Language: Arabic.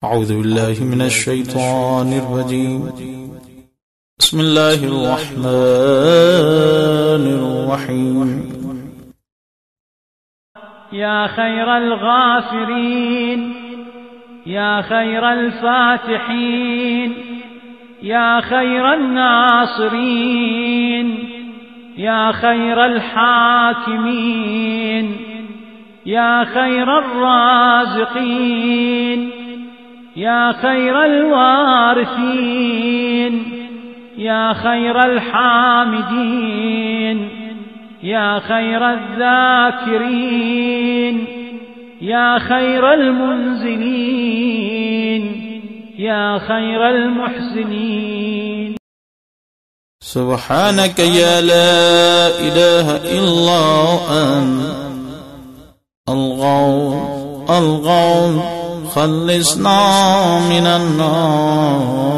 أعوذ بالله من الشيطان الرجيم. بسم الله الرحمن الرحيم. يا خير الغافرين، يا خير الفاتحين، يا خير الناصرين، يا خير الحاكمين، يا خير الرازقين، يا خير الوارثين، يا خير الحامدين، يا خير الذاكرين، يا خير المنزلين، يا خير المحسنين. سبحانك يا لا إله إلا أنت الغوث خلصنا من النار.